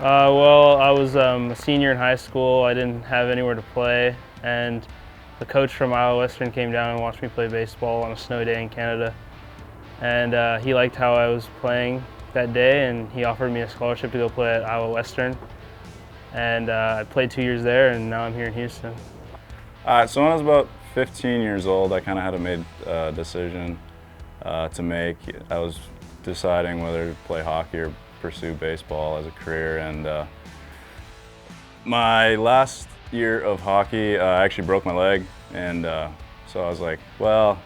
Well, I was a senior in high school. I didn't have anywhere to play, and the coach from Iowa Western came down and watched me play baseball on a snowy day in Canada. And he liked how I was playing that day, and he offered me a scholarship to go play at Iowa Western. And I played 2 years there, and now I'm here in Houston. So when I was about 15 years old, I kind of had to make a decision to make. I was deciding whether to play hockey or pursue baseball as a career, and my last year of hockey, I actually broke my leg, and so I was like, well,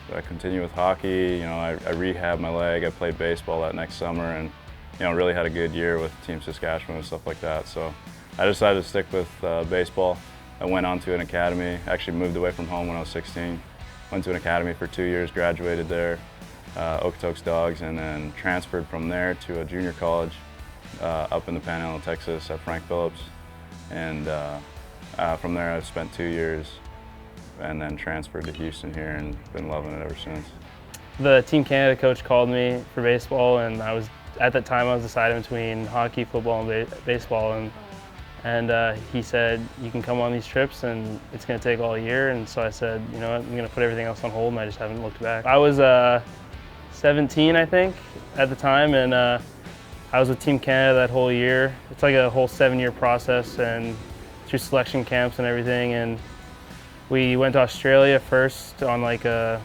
do I continue with hockey? You know, I rehabbed my leg. I played baseball that next summer, and really had a good year with Team Saskatchewan and stuff like that. So I decided to stick with baseball. I went on to an academy. Actually moved away from home when I was 16. Went to an academy for 2 years, graduated there, Okotoks Dogs, and then transferred from there to a junior college up in the Panhandle, Texas at Frank Phillips. And from there I spent 2 years and then transferred to Houston here and been loving it ever since. The Team Canada coach called me for baseball, and at that time I was deciding between hockey, football, and baseball. And he said, you can come on these trips and it's going to take all year. And so I said, you know what, I'm going to put everything else on hold, and I just haven't looked back. I was 17, I think, at the time, and I was with Team Canada that whole year. It's like a whole 7-year process, and through selection camps and everything. And we went to Australia first on like a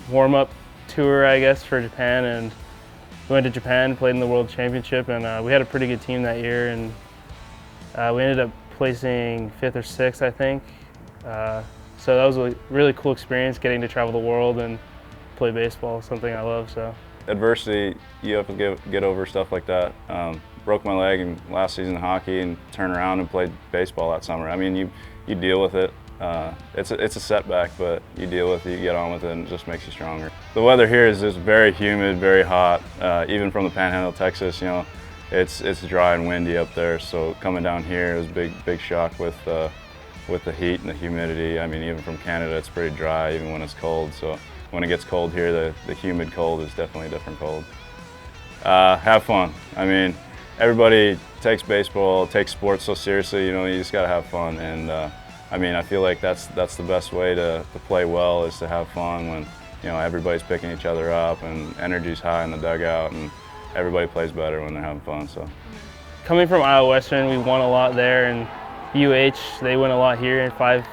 warm-up tour, I guess, for Japan. And we went to Japan, played in the World Championship, and we had a pretty good team that year. And we ended up placing 5th or 6th, I think. So that was a really cool experience, getting to travel the world and play baseball, something I love. So adversity, you have to get over stuff like that. Broke my leg in last season of hockey and turned around and played baseball that summer. I mean, you deal with it. It's a setback, but you deal with it, you get on with it, and it just makes you stronger. The weather here is just very humid, very hot. Even from the Panhandle, Texas, it's dry and windy up there, so coming down here was a big shock with the heat and the humidity. I mean, even from Canada, it's pretty dry even when it's cold. So when it gets cold here, the humid cold is definitely a different cold. Have fun. I mean, everybody takes baseball, takes sports so seriously. You just got to have fun, and I mean, I feel like that's the best way to play well, is to have fun when everybody's picking each other up and energy's high in the dugout, and everybody plays better when they're having fun. So, coming from Iowa Western, we won a lot there, and UH, they win a lot here, in five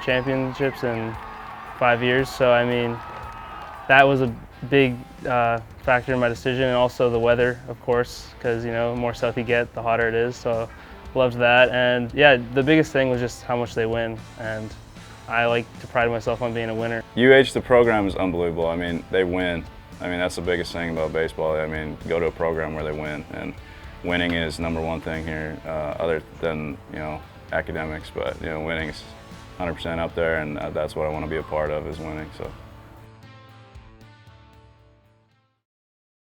championships in 5 years. So I mean, that was a big factor in my decision, and also the weather, of course, because the more south you get, the hotter it is. So loved that, and yeah, the biggest thing was just how much they win, and I like to pride myself on being a winner. UH, the program is unbelievable. I mean, they win. I mean, that's the biggest thing about baseball. I mean, go to a program where they win, and winning is #1 thing here, other than academics. But winning is 100% up there, and that's what I want to be a part of, is winning. So.